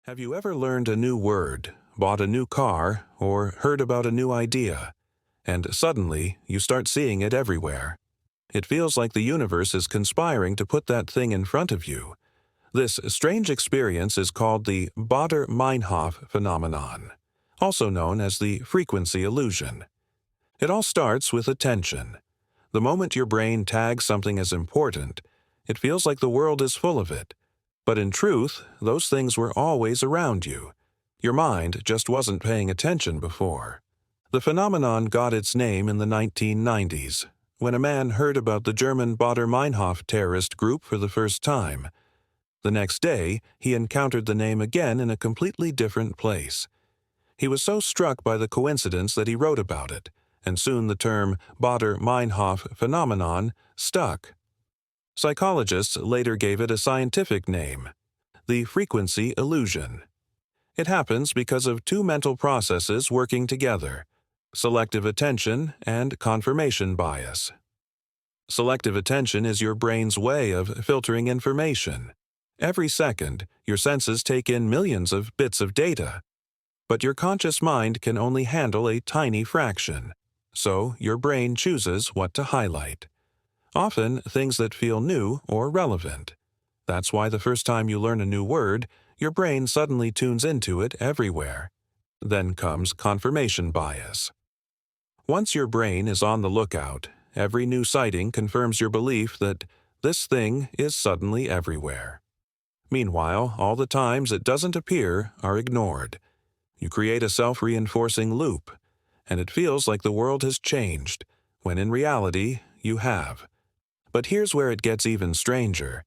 Have you ever learned a new word, bought a new car, or heard about a new idea, and suddenly you start seeing it everywhere? It feels like the universe is conspiring to put that thing in front of you. This strange experience is called the Baader-Meinhof phenomenon, also known as the frequency illusion. It all starts with attention. The moment your brain tags something as important, it feels like the world is full of it. But in truth, those things were always around you. Your mind just wasn't paying attention before. The phenomenon got its name in the 1990s, when a man heard about the German Baader-Meinhof terrorist group for the first time. The next day, he encountered the name again in a completely different place. He was so struck by the coincidence that he wrote about it, and soon the term Baader-Meinhof phenomenon stuck. Psychologists later gave it a scientific name, the frequency illusion. It happens because of two mental processes working together: selective attention and confirmation bias. Selective attention is your brain's way of filtering information. Every second, your senses take in millions of bits of data, but your conscious mind can only handle a tiny fraction, so your brain chooses what to highlight. Often, things that feel new or relevant. That's why the first time you learn a new word, your brain suddenly tunes into it everywhere. Then comes confirmation bias. Once your brain is on the lookout, every new sighting confirms your belief that this thing is suddenly everywhere. Meanwhile, all the times it doesn't appear are ignored. You create a self-reinforcing loop, and it feels like the world has changed, when in reality, you have. But here's where it gets even stranger.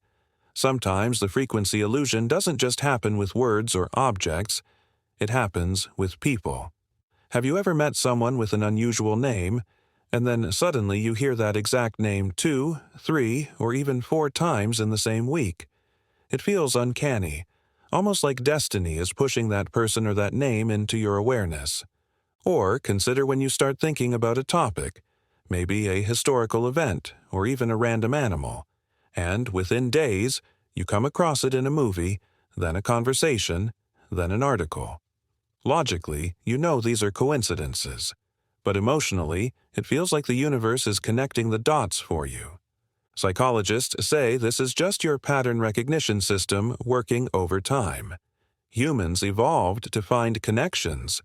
Sometimes the frequency illusion doesn't just happen with words or objects, it happens with people. Have you ever met someone with an unusual name, and then suddenly you hear that exact name 2, 3, or even 4 times in the same week? It feels uncanny, almost like destiny is pushing that person or that name into your awareness. Or consider when you start thinking about a topic, maybe a historical event or even a random animal, and within days, you come across it in a movie, then a conversation, then an article. Logically, you know these are coincidences, but emotionally, it feels like the universe is connecting the dots for you. Psychologists say this is just your pattern recognition system working over time. Humans evolved to find connections.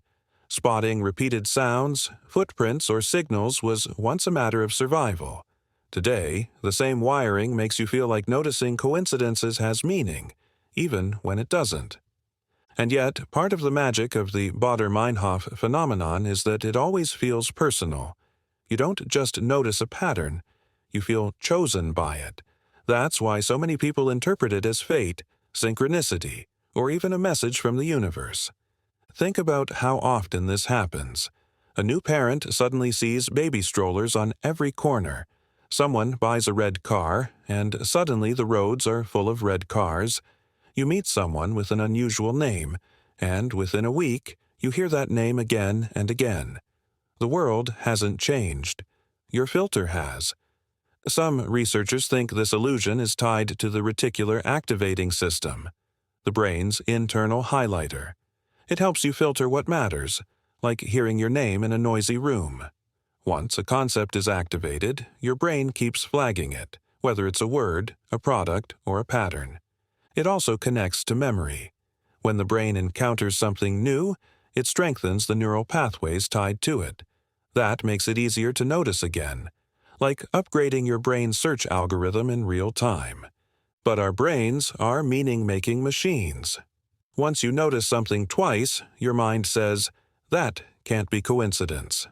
Spotting repeated sounds, footprints, or signals was once a matter of survival. Today, the same wiring makes you feel like noticing coincidences has meaning, even when it doesn't. And yet, part of the magic of the Baader-Meinhof phenomenon is that it always feels personal. You don't just notice a pattern, you feel chosen by it. That's why so many people interpret it as fate, synchronicity, or even a message from the universe. Think about how often this happens. A new parent suddenly sees baby strollers on every corner. Someone buys a red car, and suddenly the roads are full of red cars. You meet someone with an unusual name, and within a week, you hear that name again and again. The world hasn't changed. Your filter has. Some researchers think this illusion is tied to the reticular activating system, the brain's internal highlighter. It helps you filter what matters, like hearing your name in a noisy room. Once a concept is activated, your brain keeps flagging it, whether it's a word, a product, or a pattern. It also connects to memory. When the brain encounters something new, it strengthens the neural pathways tied to it. That makes it easier to notice again, like upgrading your brain's search algorithm in real time. But our brains are meaning-making machines. Once you notice something twice, your mind says, "That can't be coincidence."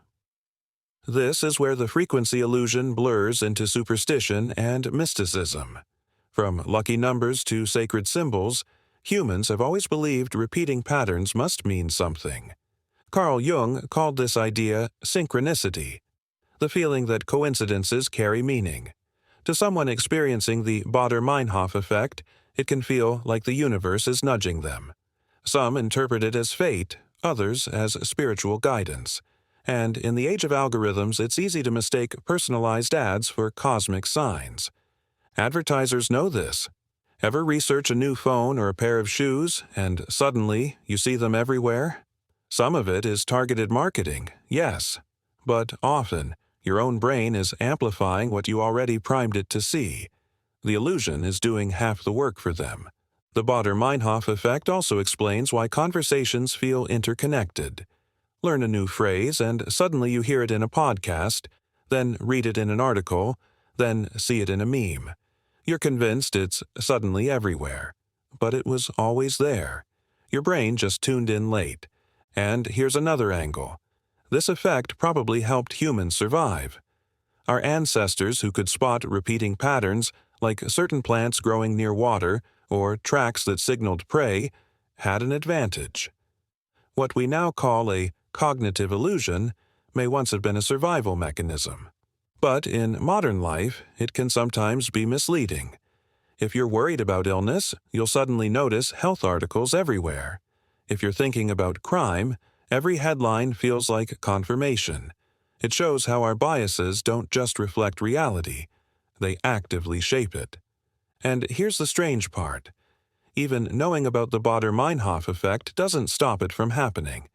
This is where the frequency illusion blurs into superstition and mysticism. From lucky numbers to sacred symbols, humans have always believed repeating patterns must mean something. Carl Jung called this idea synchronicity, the feeling that coincidences carry meaning. To someone experiencing the Baader-Meinhof effect, it can feel like the universe is nudging them. Some interpret it as fate, others as spiritual guidance. And in the age of algorithms, it's easy to mistake personalized ads for cosmic signs. Advertisers know this. Ever research a new phone or a pair of shoes, and suddenly you see them everywhere? Some of it is targeted marketing, yes, but often your own brain is amplifying what you already primed it to see. The illusion is doing half the work for them. The Baader-Meinhof effect also explains why conversations feel interconnected. Learn a new phrase, and suddenly you hear it in a podcast, then read it in an article, then see it in a meme. You're convinced it's suddenly everywhere. But it was always there. Your brain just tuned in late. And here's another angle. This effect probably helped humans survive. Our ancestors who could spot repeating patterns, like certain plants growing near water or tracks that signaled prey, had an advantage. What we now call a cognitive illusion may once have been a survival mechanism. But in modern life, it can sometimes be misleading. If you're worried about illness, you'll suddenly notice health articles everywhere. If you're thinking about crime, every headline feels like confirmation. It shows how our biases don't just reflect reality, they actively shape it. And here's the strange part. Even knowing about the Baader-Meinhof effect doesn't stop it from happening.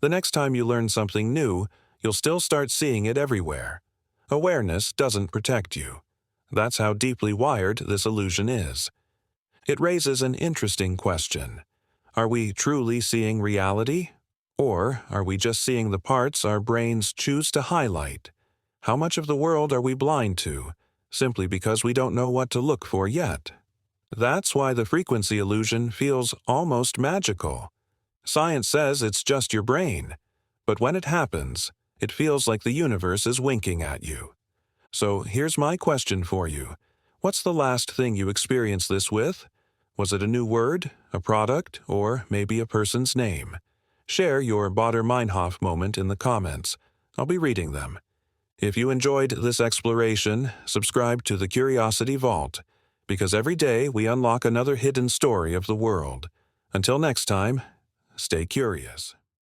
The next time you learn something new, you'll still start seeing it everywhere. Awareness doesn't protect you. That's how deeply wired this illusion is. It raises an interesting question. Are we truly seeing reality? Or are we just seeing the parts our brains choose to highlight? How much of the world are we blind to, simply because we don't know what to look for yet? That's why the frequency illusion feels almost magical. Science says it's just your brain, but when it happens, it feels like the universe is winking at you. So here's my question for you. What's the last thing you experienced this with? Was it a new word, a product, or maybe a person's name? Share your Baader-Meinhof moment in the comments. I'll be reading them. If you enjoyed this exploration, subscribe to the Curiosity Vault, because every day we unlock another hidden story of the world. Until next time, stay curious.